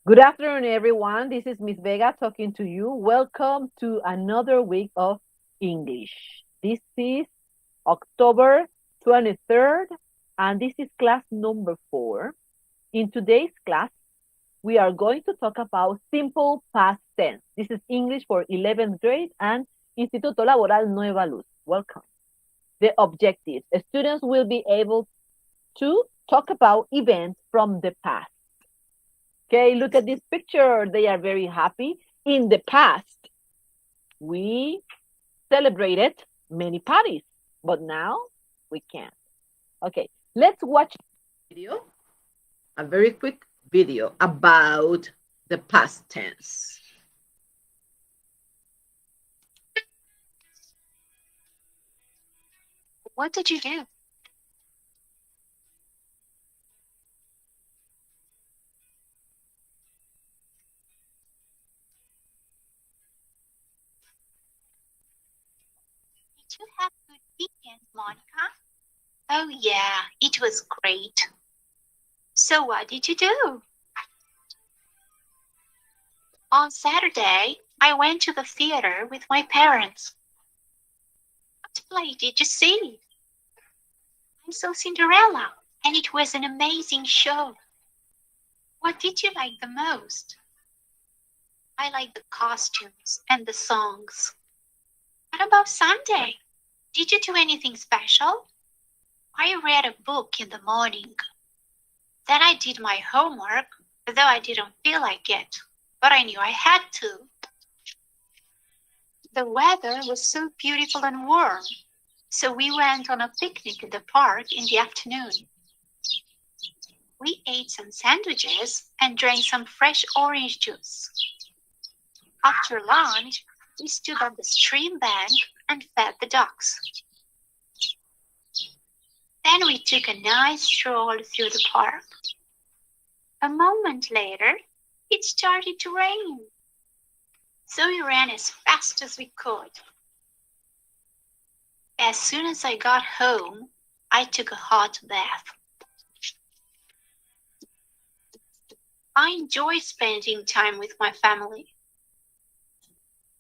Good afternoon, everyone. This is Miss Vega talking to you. Welcome to another week of English. This is October 23rd, and this is class number 4. In today's class, we are going to talk about simple past tense. This is English for 11th grade and Instituto Laboral Nueva Luz. Welcome. The objectives. Students will be able to talk about events from the past. Okay, look at this picture. They are very happy. In the past, we celebrated many parties, but now we can't. Okay, let's watch a video, a very quick video about the past tense. What did you do? Did you have a good weekend, Monica? Oh, yeah, it was great. So, what did you do? On Saturday, I went to the theater with my parents. What play did you see? I saw Cinderella, and it was an amazing show. What did you like the most? I liked the costumes and the songs. What about Sunday? Did you do anything special? I read a book in the morning. Then I did my homework, though I didn't feel like it, but I knew I had to. The weather was so beautiful and warm, so we went on a picnic in the park in the afternoon. We ate some sandwiches and drank some fresh orange juice. After lunch, we stood on the stream bank and fed the ducks. Then we took a nice stroll through the park. A moment later, it started to rain. So we ran as fast as we could. As soon as I got home, I took a hot bath. I enjoy spending time with my family.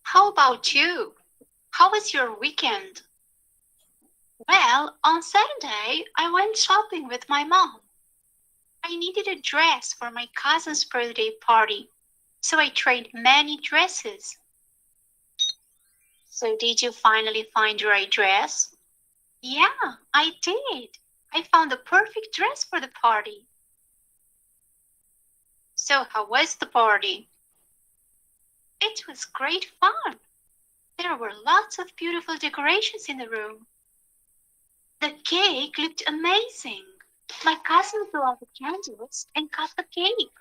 How about you? How was your weekend? Well, on Saturday, I went shopping with my mom. I needed a dress for my cousin's birthday party, so I tried many dresses. So did you finally find the right dress? Yeah, I did. I found the perfect dress for the party. So how was the party? It was great fun. There were lots of beautiful decorations in the room. The cake looked amazing. My cousin blew out the candles and cut the cake.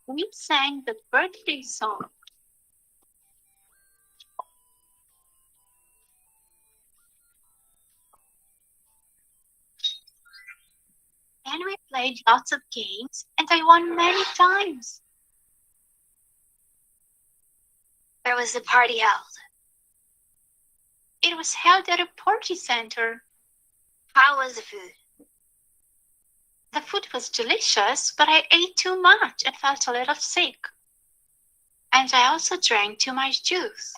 We sang the birthday song. And we played lots of games, and I won many times. Where was the party held? It was held at a party center. How was the food? The food was delicious, but I ate too much and felt a little sick. And I also drank too much juice.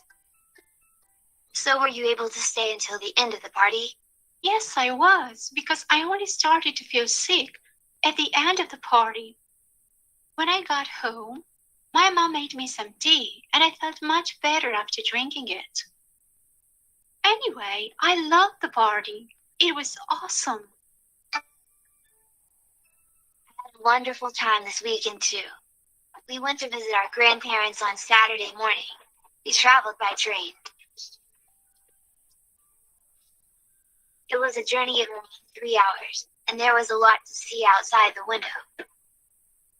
So were you able to stay until the end of the party? Yes, I was, because I only started to feel sick at the end of the party. When I got home, my mom made me some tea, and I felt much better after drinking it. Anyway, I loved the party. It was awesome. I had a wonderful time this weekend, too. We went to visit our grandparents on Saturday morning. We traveled by train. It was a journey of around 3 hours, and there was a lot to see outside the window.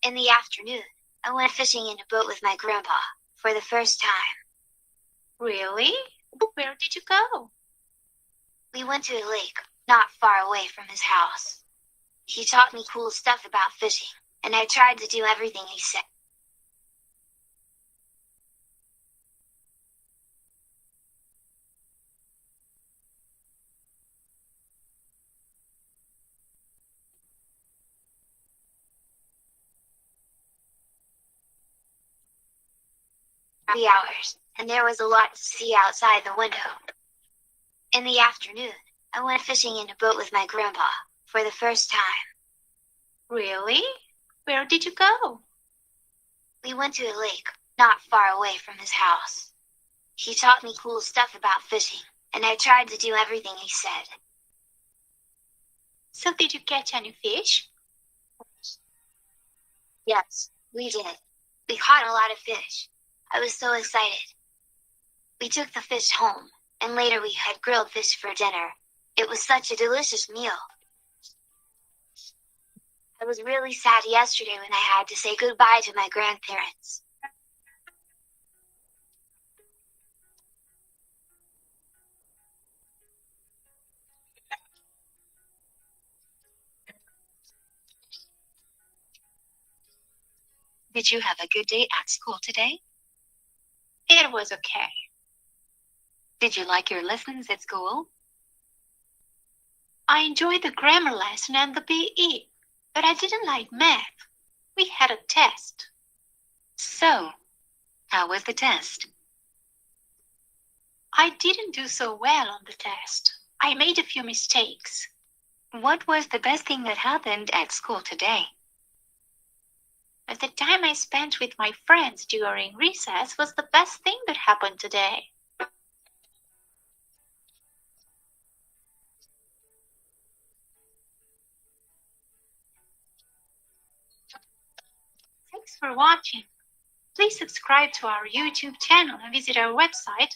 In the afternoon, I went fishing in a boat with my grandpa for the first time. Really? Where did you go? We went to a lake not far away from his house. He taught me cool stuff about fishing, and I tried to do everything he said. 3 hours, and there was a lot to see outside the window. In the afternoon, I went fishing in a boat with my grandpa for the first time. Really? Where did you go? We went to a lake not far away from his house. He taught me cool stuff about fishing, and I tried to do everything he said. So did you catch any fish? Yes, we did. We caught a lot of fish. I was so excited. We took the fish home, and later we had grilled fish for dinner. It was such a delicious meal. I was really sad yesterday when I had to say goodbye to my grandparents. Did you have a good day at school today? It was okay. Did you like your lessons at school? I enjoyed the grammar lesson and the PE, but I didn't like math. We had a test. So, how was the test? I didn't do so well on the test. I made a few mistakes. What was the best thing that happened at school today? But the time I spent with my friends during recess was the best thing that happened today. Thanks for watching. Please subscribe to our YouTube channel and visit our website.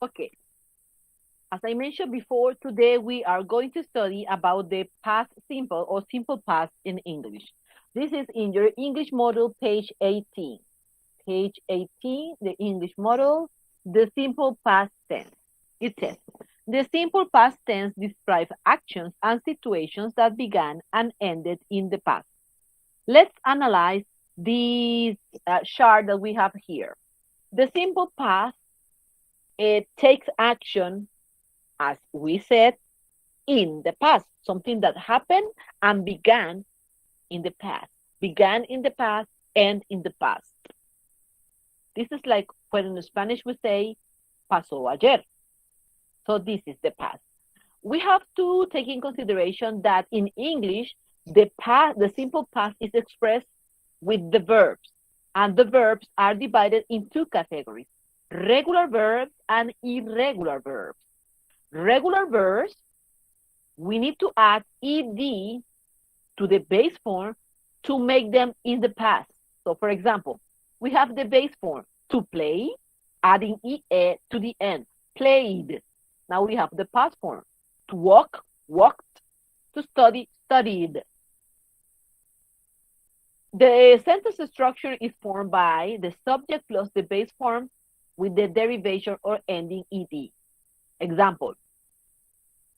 Okay. As I mentioned before, today we are going to study about the past simple or simple past in English. This is in your English model, page 18. Page 18, the English model, the simple past tense. It says, the simple past tense describes actions and situations that began and ended in the past. Let's analyze this chart that we have here. The simple past, it takes action, as we said, in the past, something that happened and began in the past. Began in the past and in the past. This is like when in Spanish we say, pasó ayer. So this is the past. We have to take in consideration that in English, the simple past is expressed with the verbs. And the verbs are divided in two categories, regular verbs and irregular verbs. Regular verbs, we need to add ed to the base form to make them in the past. So for example, we have the base form, to play, adding e to the end, played. Now we have the past form, to walk, walked, to study, studied. The sentence structure is formed by the subject plus the base form with the derivation or ending ed. Example,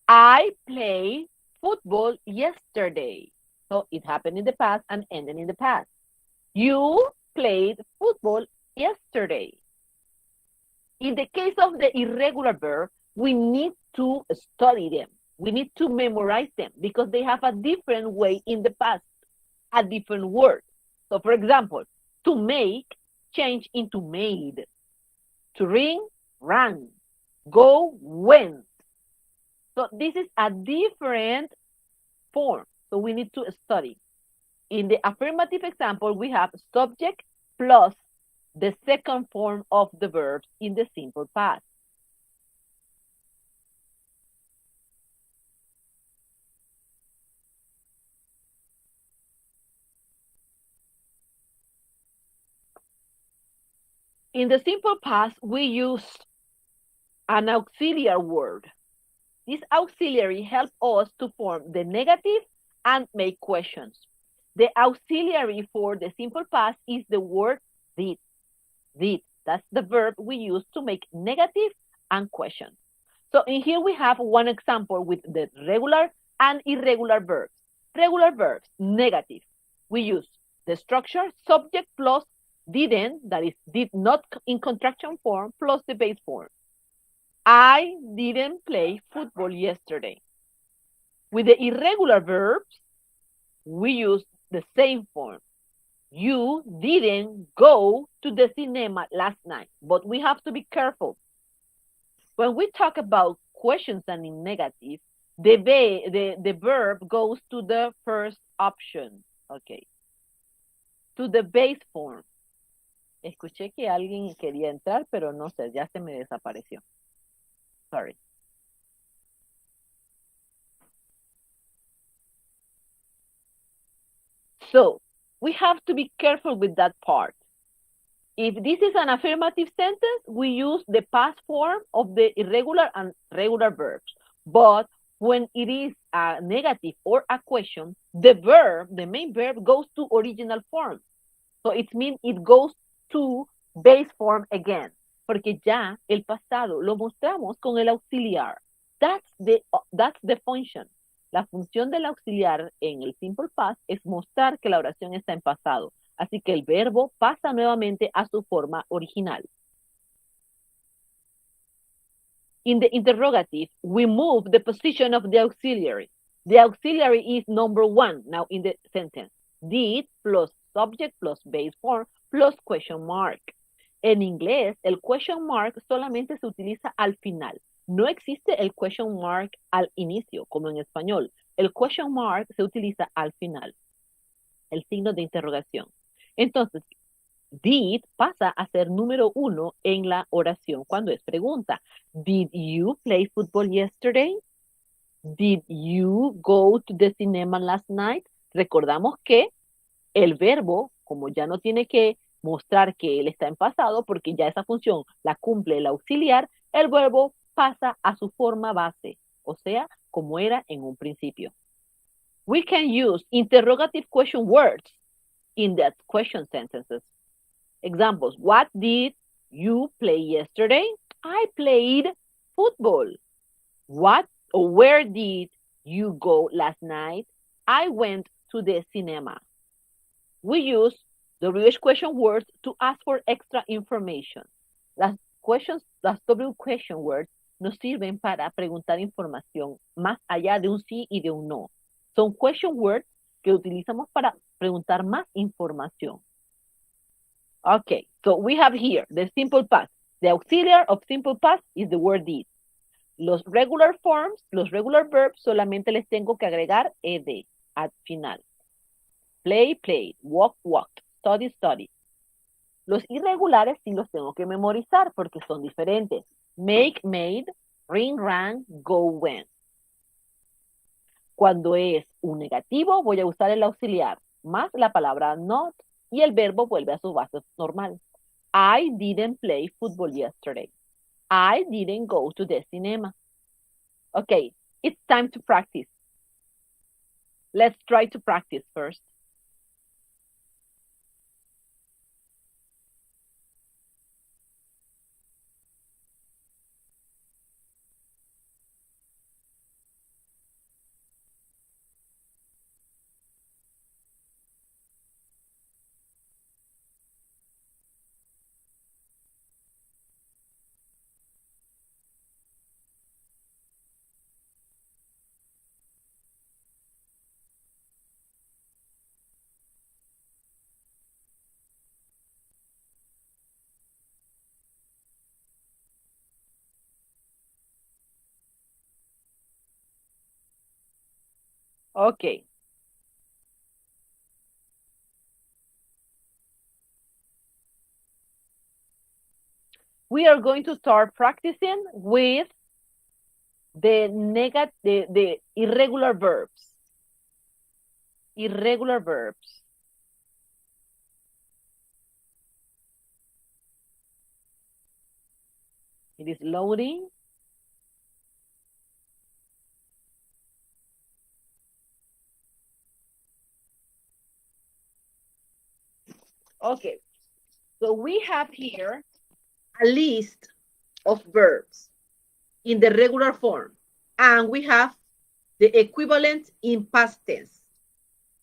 I played football yesterday. So it happened in the past and ended in the past. You played football yesterday. In the case of the irregular verb, we need to study them. We need to memorize them because they have a different way in the past, a different word. So for example, to make, change into made. To ring, rang. Go, went. So this is a different form. So we need to study. In the affirmative example, we have subject plus the second form of the verbs in the simple past. In the simple past, we use an auxiliary word. This auxiliary helps us to form the negative and make questions. The auxiliary for the simple past is the word did. Did. That's the verb we use to make negative and questions. So in here we have one example with the regular and irregular verbs. Regular verbs, negative. We use the structure subject plus didn't, that is did not in contraction form, plus the base form. I didn't play football yesterday. With the irregular verbs, we use the same form. You didn't go to the cinema last night, but we have to be careful. When we talk about questions and in negative, the verb goes to the first option, okay, to the base form. Escuché que alguien quería entrar, pero no sé, ya se me desapareció. Sorry. So, we have to be careful with that part. If this is an affirmative sentence, we use the past form of the irregular and regular verbs. But when it is a negative or a question, the verb, the main verb, goes to original form. So it means it goes to base form again. Porque ya el pasado lo mostramos con el auxiliar. That's the function. La función del auxiliar en el simple past es mostrar que la oración está en pasado. Así que el verbo pasa nuevamente a su forma original. In the interrogative, we move the position of the auxiliary. The auxiliary is number one now in the sentence. Did plus subject plus base form plus question mark. En inglés, el question mark solamente se utiliza al final. No existe el question mark al inicio, como en español. El question mark se utiliza al final. El signo de interrogación. Entonces, did pasa a ser número uno en la oración cuando es pregunta. Did you play football yesterday? Did you go to the cinema last night? Recordamos que el verbo, como ya no tiene que mostrar que él está en pasado, porque ya esa función la cumple el auxiliar, el verbo pasa a su forma base, o sea, como era en un principio. We can use interrogative question words in that question sentences. Examples, what did you play yesterday? I played football. What or where did you go last night? I went to the cinema. We use WH question words to ask for extra information. Las W question words nos sirven para preguntar información más allá de un sí y de un no. Son question words que utilizamos para preguntar más información. Okay, so we have here the simple past. The auxiliary of simple past is the word did. Los regular forms, los regular verbs, solamente les tengo que agregar ed al final. Play, played, walk, walked, study, studied. Los irregulares sí los tengo que memorizar porque son diferentes. Make, made, ring, rang, go, went. Cuando es un negativo, voy a usar el auxiliar más la palabra not y el verbo vuelve a su base normal. I didn't play football yesterday. I didn't go to the cinema. Okay, it's time to practice. Let's try to practice first. Okay. We are going to start practicing with the irregular verbs. Irregular verbs. It is loading. Okay, so we have here a list of verbs in the regular form, and we have the equivalent in past tense.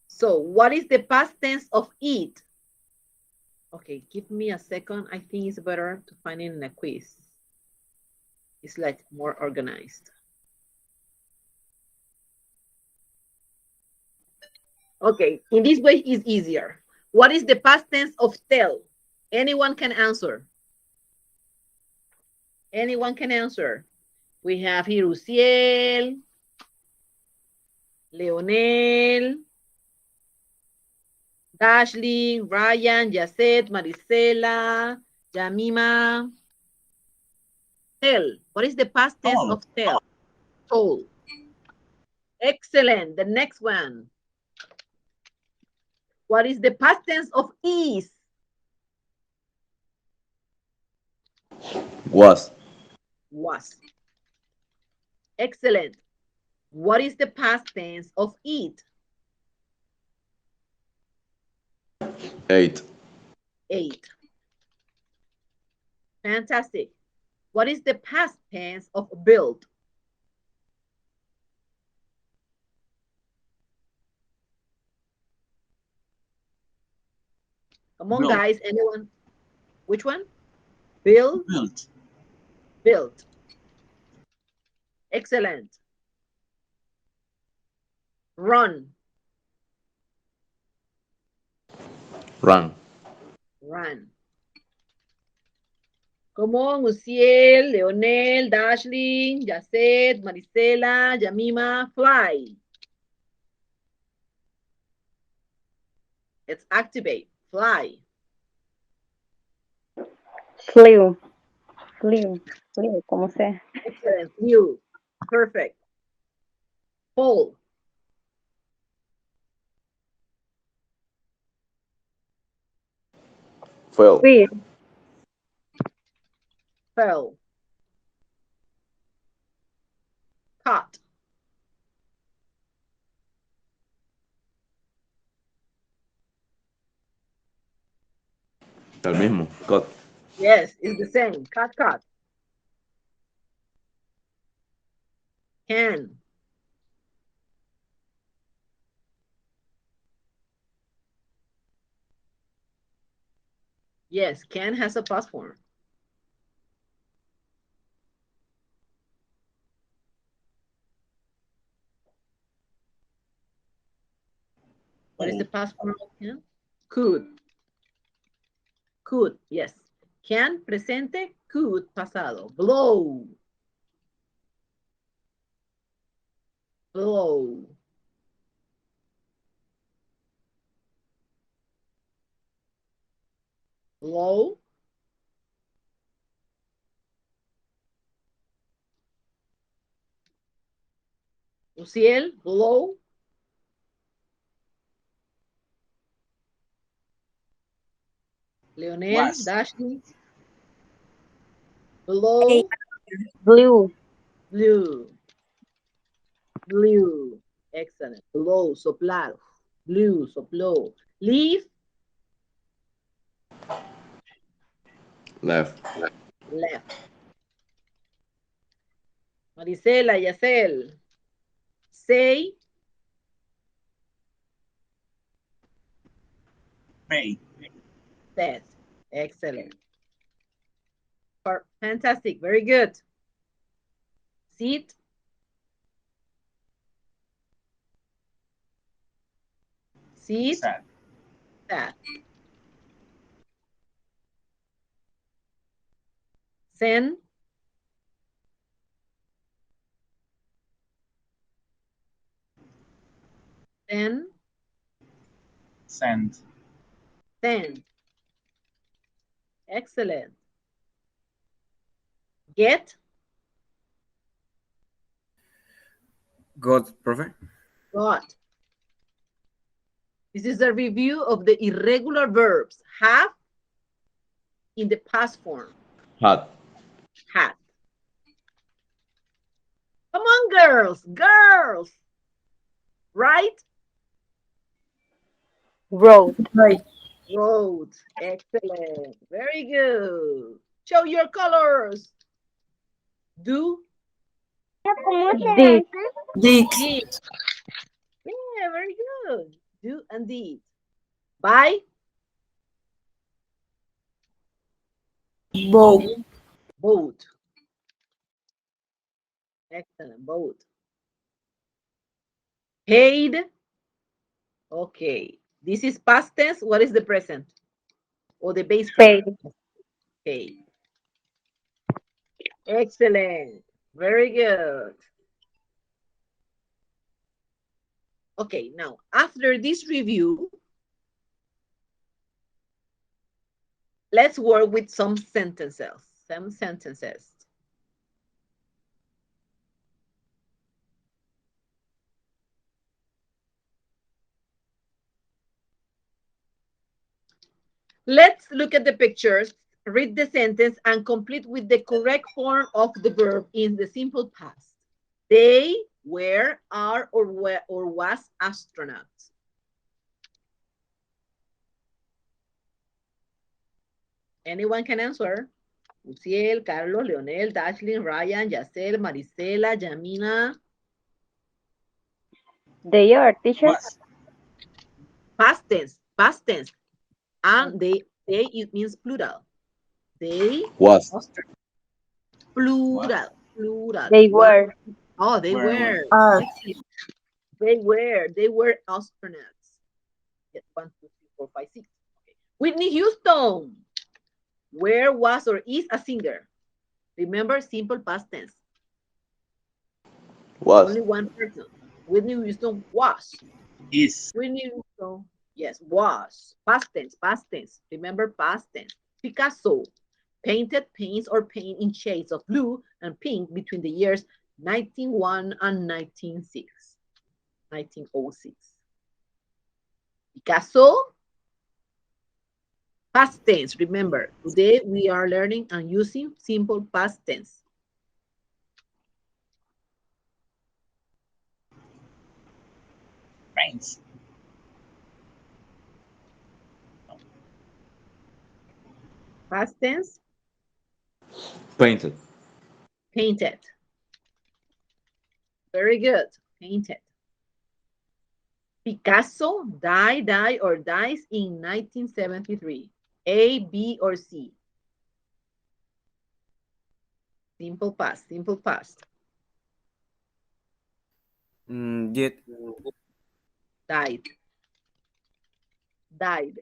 So what is the past tense of eat? Okay, give me a second. I think it's better to find it in a quiz. It's like more organized. Okay, in this way it's easier. What is the past tense of tell? Anyone can answer. Anyone can answer. We have here Uciel, Leonel, Dashley, Ryan, Yasset, Marisela, Yamima. Tell. What is the past tense of tell? Told. Excellent. The next one. What is the past tense of is? Was. Was. Excellent. What is the past tense of eat? Ate. Ate. Fantastic. What is the past tense of build? Come on, Built. guys. Anyone? Which one? Build. Built. Built. Excellent. Run. Run. Run. Come on, Uciel, Leonel, Dashley, Yasset, Marisela, Yamima, fly. Let's activate. Fly. Flew. Flew. Flew. ¿Cómo se? Excellent. Flew. Perfect. Fall. Fell. Flew. Fell. Caught. El mismo. Got. Yes, it's the same. Caught, caught. Can. Yes, can has a past form. What is the past form of can? Could. Could, yes. Can, presente. Could, pasado. Blow. Blow. Blow. Uciel, blow. Leonel, Was. Dashley, blow. Blue. Blue. Blue. Excellent. Blow, soplar. Blue, sopló. Leave, Left. left. Marisela, Yacel. Say, Made. said. Excellent. Fantastic. Very good. Sit, sit, Sat. sat. Send, send, Sent. send. Excellent. Get, Got, profe. got. This is a review of the irregular verbs. Have in the past form. Had. Had. Come on, girls. Girls. Right? Wrote. Right. Wrote. Excellent. Very good. Show your colors. Do. Did. Did. Did. Yeah, very good. Do and did. Buy. Bought. Boat. Excellent. Boat. Paid. Okay. This is past tense. What is the present? Or the base Paid. form? Okay. Excellent. Very good. Okay, now after this review, let's work with some sentences. Some sentences. Let's look at the pictures, read the sentence, and complete with the correct form of the verb in the simple past. They were, are, or was astronauts. Anyone can answer. Luciel, Carlos, Leonel, Dashlyn, Ryan, Yacel, Marisela, Yamina. They are, teacher. Was. Past tense, past tense. And they it means plural. They, Was. plural, plural. They One. were. Oh, they Were. were. Are. Excellent. They were astronauts. Yes, 1, 2, 3, 4, 5, 6. Okay. Whitney Houston. Where was or is a singer? Remember, simple past tense. Was. Only one person. Whitney Houston was. Is. Whitney Houston, yes, was. Past tense, past tense. Remember, past tense. Picasso painted paints or paint in shades of blue and pink between the years 1901 and 1906. 1906. Picasso, past tense. Remember, today we are learning and using simple past tense. Paints. Past tense, Painted. painted. Very good, painted. Picasso died or dies in 1973. A, B, or C? Simple past, simple past. Yet. Died. Died.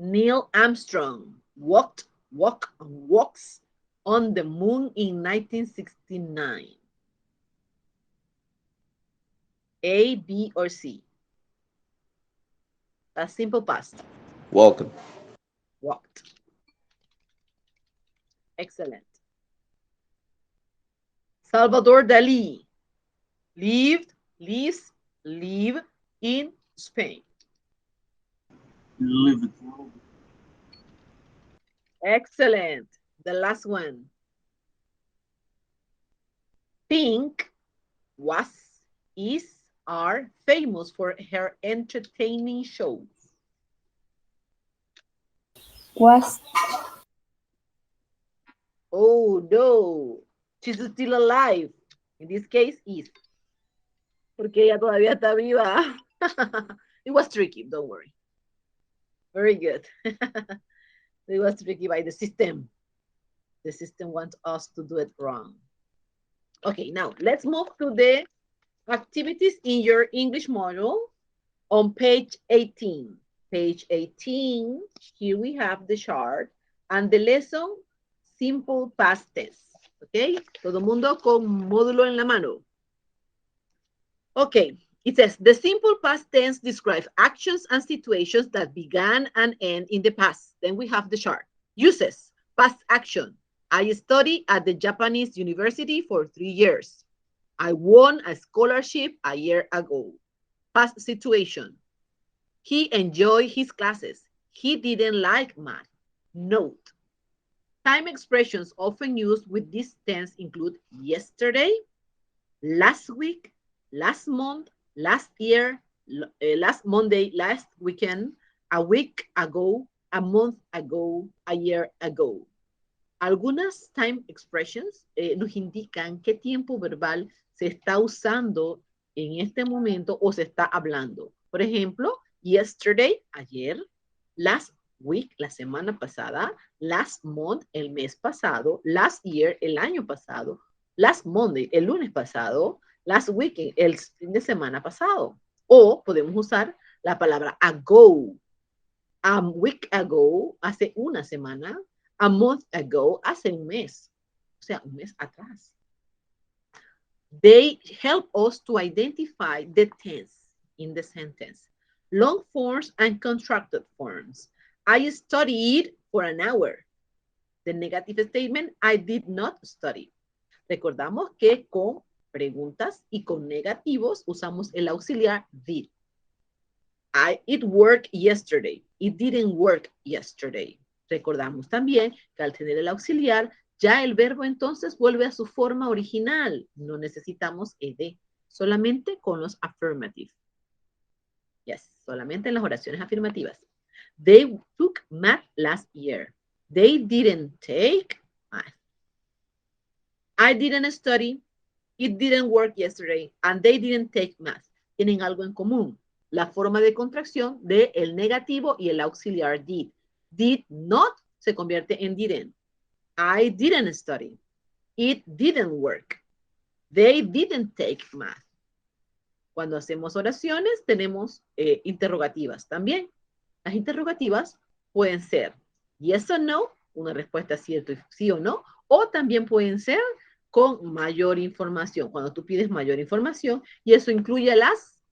Neil Armstrong walked and walks on the moon in 1969. A, B, or C? A simple past. Welcome. Walked. Excellent. Salvador Dali lives live in Spain. Lived. Excellent. The last one. Pink was, is, are famous for her entertaining shows. Was. Oh no, she's still alive. In this case, is. Porque ella todavía está viva. It was tricky, don't worry. Very good. It was tricky by the system. The system wants us to do it wrong. Okay, now let's move to the activities in your English module on page 18. Page 18, here we have the chart and the lesson, simple past tense. Okay, todo mundo con módulo en la mano. Okay, it says the simple past tense describes actions and situations that began and end in the past. Then we have the chart. Uses, past action. I studied at the Japanese university for 3 years. I won a scholarship a year ago. Past situation. He enjoyed his classes. He didn't like math. Note. Time expressions often used with this tense include yesterday, last week, last month, last year, last Monday, last weekend, a week ago, a month ago, a year ago. Algunas time expressions nos indican qué tiempo verbal se está usando en este momento o se está hablando. Por ejemplo, yesterday, ayer, last week, la semana pasada, last month, el mes pasado, last year, el año pasado, last Monday, el lunes pasado, last weekend, el fin de semana pasado. O podemos usar la palabra ago. A week ago, hace una semana. A month ago, hace un mes. O sea, un mes atrás. They help us to identify the tense in the sentence. Long forms and contracted forms. I studied for an hour. The negative statement, I did not study. Recordamos que con preguntas y con negativos usamos el auxiliar did. It worked yesterday. It didn't work yesterday. Recordamos también que al tener el auxiliar, ya el verbo entonces vuelve a su forma original. No necesitamos ed, solamente con los affirmative. Yes, solamente en las oraciones afirmativas. They took math last year. They didn't take math. I didn't study. It didn't work yesterday. And they didn't take math. Tienen algo en común. La forma de contracción de el negativo y el auxiliar did. Did not se convierte en didn't. I didn't study. It didn't work. They didn't take math. Cuando hacemos oraciones tenemos interrogativas también. Las interrogativas pueden ser yes or no, una respuesta cierto sí o no, o también pueden ser con mayor información, cuando tú pides mayor información, y eso incluye las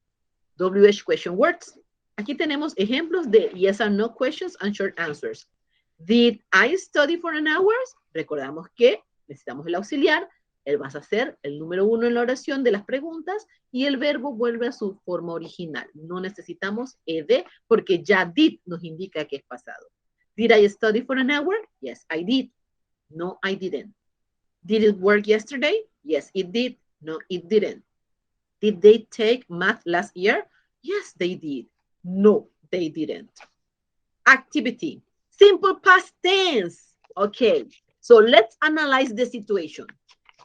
WH question words. Aquí tenemos ejemplos de yes or no questions and short answers. Did I study for an hour? Recordamos que necesitamos el auxiliar. Él va a ser el número 1 en la oración de las preguntas y el verbo vuelve a su forma original. No necesitamos ed porque ya did nos indica que es pasado. Did I study for an hour? Yes, I did. No, I didn't. Did it work yesterday? Yes, it did. No, it didn't. Did they take math last year? Yes, they did. No, they didn't. Activity. Simple past tense. Okay, so let's analyze the situation.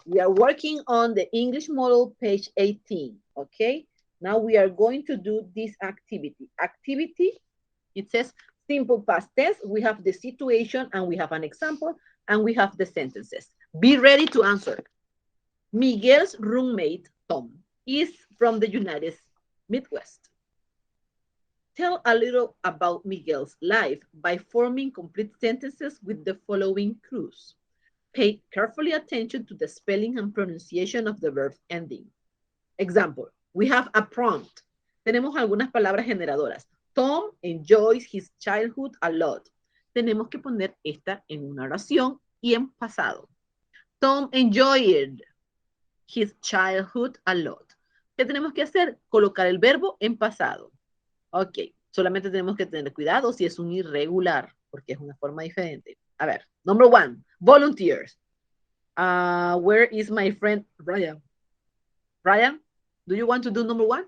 We are working on the English model, page 18, okay? Now we are going to do this activity. Activity, it says simple past tense. We have the situation and we have an example and we have the sentences. Be ready to answer. Miguel's roommate, Tom, is from the United Midwest. Tell a little about Miguel's life by forming complete sentences with the following clues. Pay carefully attention to the spelling and pronunciation of the verb ending. Example, we have a prompt. Tenemos algunas palabras generadoras. Tom enjoys his childhood a lot. Tenemos que poner esta en una oración y en pasado. Tom enjoyed his childhood a lot. ¿Qué tenemos que hacer? Colocar el verbo en pasado. Ok, solamente tenemos que tener cuidado si es un irregular, porque es una forma diferente. A ver, number 1, volunteers. Where is my friend Brian? Brian, do you want to do number 1?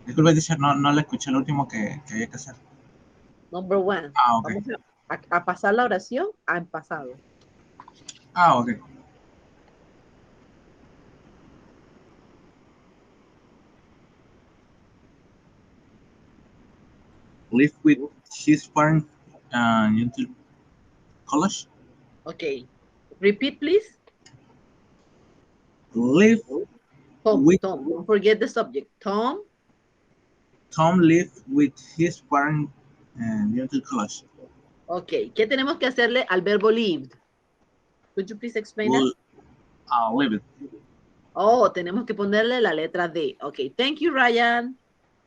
Disculpe, teacher, no le escuché el último que había que hacer. Number 1. Ah, ok. Vamos a pasar la oración al pasado. Ah, ok. Live with his parents until college. Okay. Repeat, please. Live Tom, with Tom, don't forget the subject. Tom lived with his parents until college. Ok, ¿qué tenemos que hacerle al verbo lived? Could you please explain that? Live it. Oh, tenemos que ponerle la letra D. Ok, thank you, Ryan.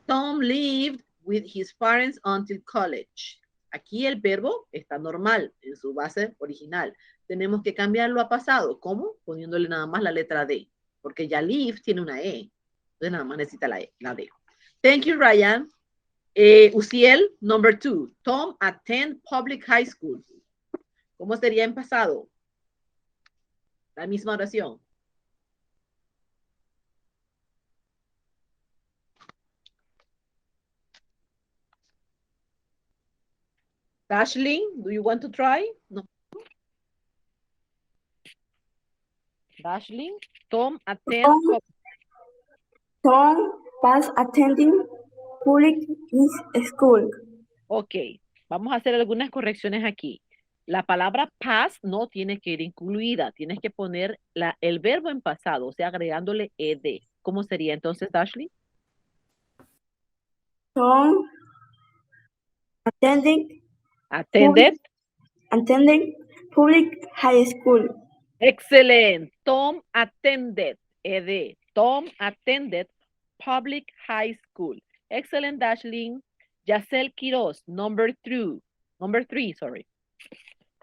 Tom lived with his parents until college. Aquí el verbo está normal en su base original. Tenemos que cambiarlo a pasado. ¿Cómo? Poniéndole nada más la letra D. Porque ya live tiene una E. Entonces nada más necesita la D. Thank you, Ryan. Uciel, number 2. Tom attend public high school. ¿Cómo sería en pasado? La misma oración. Dashlyn, do you want to try? No. Dashlyn, Tom attend. Tom was attending public school. Ok, vamos a hacer algunas correcciones aquí. La palabra pass no tiene que ir incluida, tienes que poner el verbo en pasado, o sea, agregándole ed. ¿Cómo sería entonces, Ashley? Tom attending Attended. public, attending public high school. Excellent. Tom attended, ed. Tom attended public high school. Excellent, Ashley. Yacel Quiroz, number three, sorry.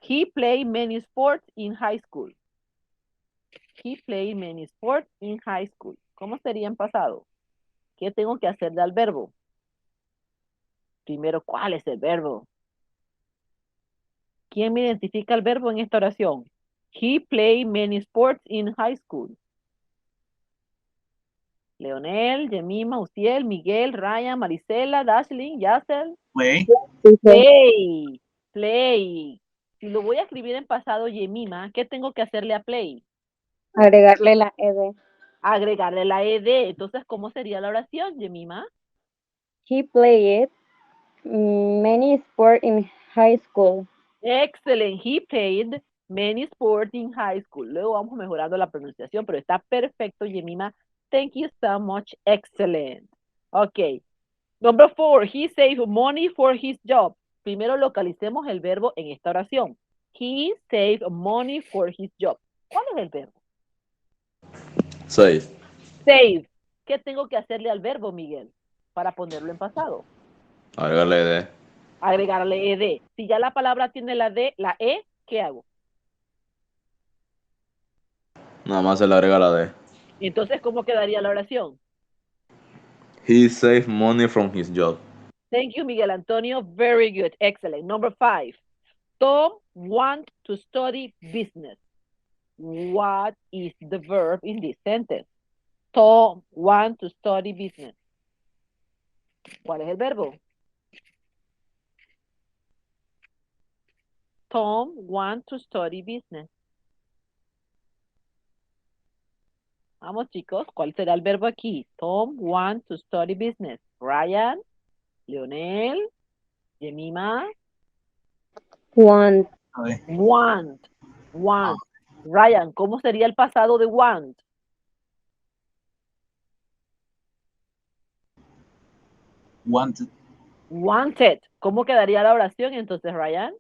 He played many sports in high school. He played many sports in high school. ¿Cómo sería en pasado? ¿Qué tengo que hacerle al verbo? Primero, ¿cuál es el verbo? ¿Quién me identifica el verbo en esta oración? He played many sports in high school. Leonel, Yemima, Uciel, Miguel, Ryan, Marisela, Dashlyn, Yacel. Play. Play. Play. Si lo voy a escribir en pasado, Yemima, ¿qué tengo que hacerle a play? Agregarle la ed. Agregarle la ed. Entonces, ¿cómo sería la oración, Yemima? He played many sports in high school. Excellent. He played many sports in high school. Luego vamos mejorando la pronunciación, pero está perfecto, Yemima. Thank you so much. Excellent. Ok. Number 4. He saved money for his job. Primero localicemos el verbo en esta oración. He saved money for his job. ¿Cuál es el verbo? Save. Save. ¿Qué tengo que hacerle al verbo, Miguel, para ponerlo en pasado? Agregarle de. Agregarle ed. Si ya la palabra tiene la d, la e, ¿qué hago? Nada más se le agrega la de. Entonces, ¿cómo quedaría la oración? He saved money from his job. Thank you, Miguel Antonio. Very good. Excellent. Number 5. Tom wants to study business. What is the verb in this sentence? Tom wants to study business. ¿Cuál es el verbo? Tom wants to study business. Vamos, chicos, ¿cuál será el verbo aquí? Tom wants to study business. Ryan, Leonel, Jemima. Want. Want. Want. Ryan, ¿cómo sería el pasado de want? Wanted. Wanted. ¿Cómo quedaría la oración entonces, Ryan?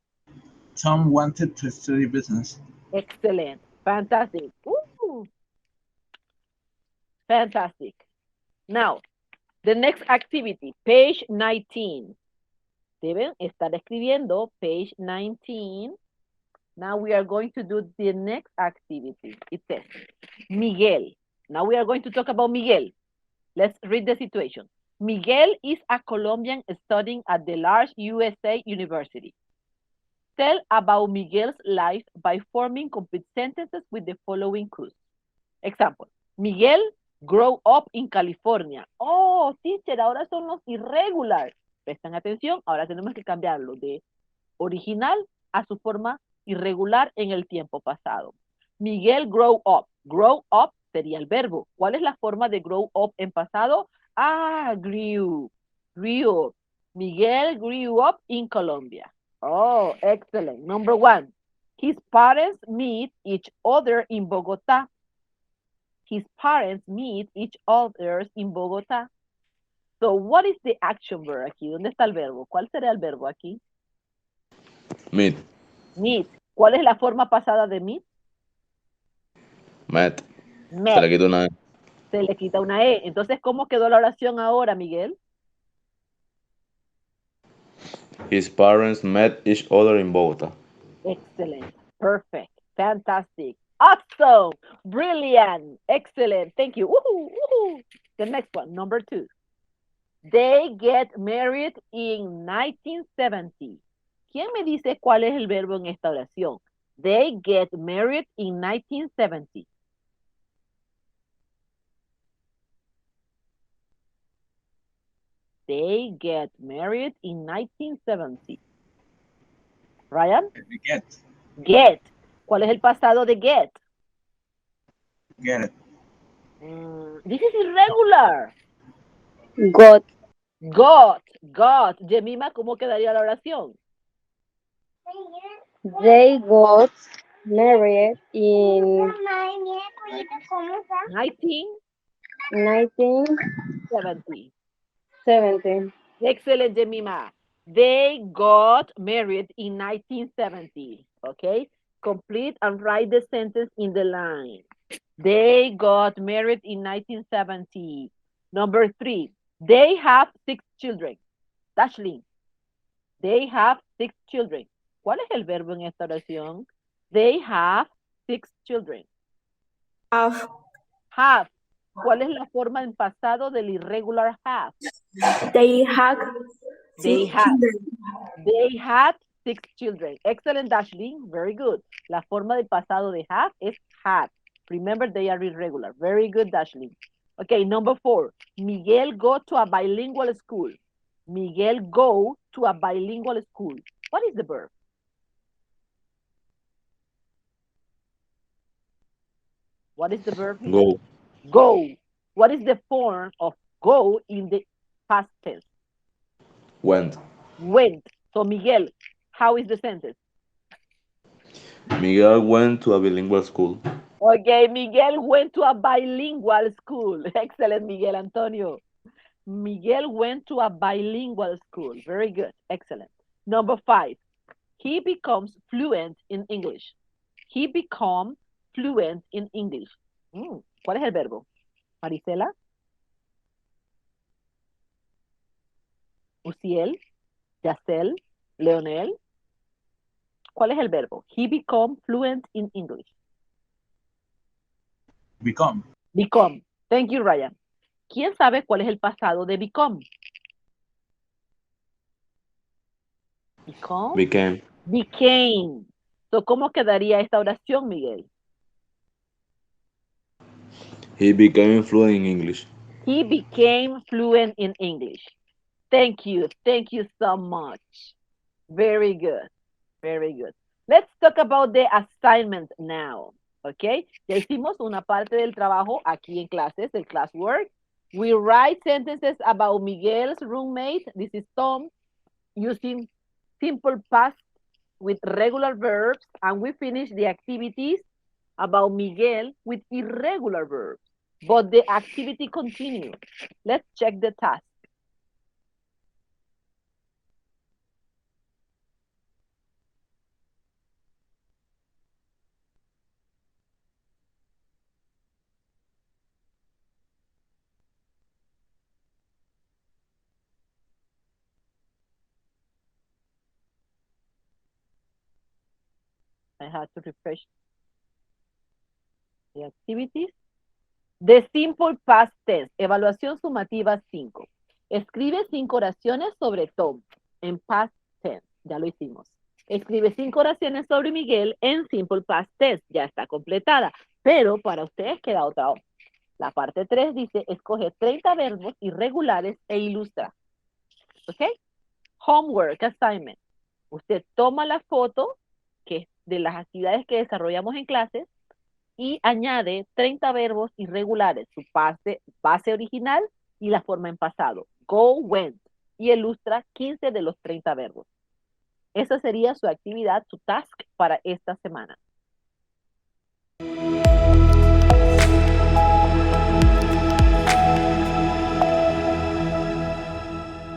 Tom wanted to study business. Excellent. Fantastic. Fantastic. Now, the next activity, page 19. Deben estar escribiendo page 19. Now we are going to do the next activity. It says, Miguel. Now we are going to talk about Miguel. Let's read the situation. Miguel is a Colombian studying at the large USA university. Tell about Miguel's life by forming complete sentences with the following clues. Example, Miguel grew up in California. Oh, teacher, ahora son los irregular. Prestan atención, ahora tenemos que cambiarlo de original a su forma irregular en el tiempo pasado. Miguel grow up. Grow up sería el verbo. ¿Cuál es la forma de grow up en pasado? Ah, grew. Grew. Miguel grew up in Colombia. Oh, excellent. Number 1. His parents meet each other in Bogotá. His parents meet each other in Bogotá. So, what is the action verb aquí? ¿Dónde está el verbo? ¿Cuál será el verbo aquí? Meet. Meet. ¿Cuál es la forma pasada de meet? Met. Met. Se le quita una E. Se le quita una E. Entonces, ¿cómo quedó la oración ahora, Miguel? His parents met each other in Bogota. Excellent. Perfect. Fantastic. Awesome. Brilliant. Excellent. Thank you. Woohoo, woohoo. The next one, number 2. They get married in 1970. ¿Quién me dice cuál es el verbo en esta oración? They get married in 1970. They get married in 1970. Ryan? Get. Get. ¿Cuál es el pasado de get? Get it. This is irregular. Got. Got. Jemima, ¿cómo quedaría la oración? They got married in 1970. 1970. Excellent, Jemima. They got married in 1970. Okay? Complete and write the sentence in the line. They got married in 1970. Number 3. They have 6 children. Dashley. They have 6 children. ¿Cuál es el verbo en esta oración? They have 6 children. Have. Have. ¿Cuál es la forma en pasado del irregular have? They had They six had. children. They had 6 children. Excellent, Ashley. Very good. La forma de pasado de have es had. Remember, they are irregular. Very good, Ashley. Okay, number 4. Miguel go to a bilingual school. Miguel go to a bilingual school. What is the verb? What is the verb? Go. Go. What is the form of go in the past tense? Went. Went. So, Miguel, how is the sentence? Miguel went to a bilingual school. Okay, Miguel went to a bilingual school. Excellent, Miguel Antonio. Miguel went to a bilingual school. Very good. Excellent. Number 5. He becomes fluent in English. He becomes fluent in English. ¿Cuál es el verbo? Marisela. Uciel. Yacel. Leonel. ¿Cuál es el verbo? He become fluent in English. Become. Become. Thank you, Ryan. ¿Quién sabe cuál es el pasado de become? Become. Became. Became. So, ¿cómo quedaría esta oración, Miguel? He became fluent in English. He became fluent in English. Thank you. Thank you so much. Very good. Very good. Let's talk about the assignment now. Okay? Ya hicimos una parte del trabajo aquí en clases, el classwork. We write sentences about Miguel's roommate. This is Tom, using simple past with regular verbs. And we finish the activities about Miguel with irregular verbs. But the activity continues. Let's check the task. I had to refresh the activities. The simple past tense, evaluación sumativa 5. Escribe 5 oraciones sobre Tom en past tense, ya lo hicimos. Escribe 5 oraciones sobre Miguel en simple past tense, ya está completada. Pero para ustedes queda otra. La parte 3 dice, escoge 30 verbos irregulares e ilustra. ¿Ok? Homework, assignment. Usted toma la foto que es de las actividades que desarrollamos en clases y añade 30 verbos irregulares, su base original y la forma en pasado. Go, went. Y ilustra 15 de los 30 verbos. Esa sería su actividad, su task para esta semana.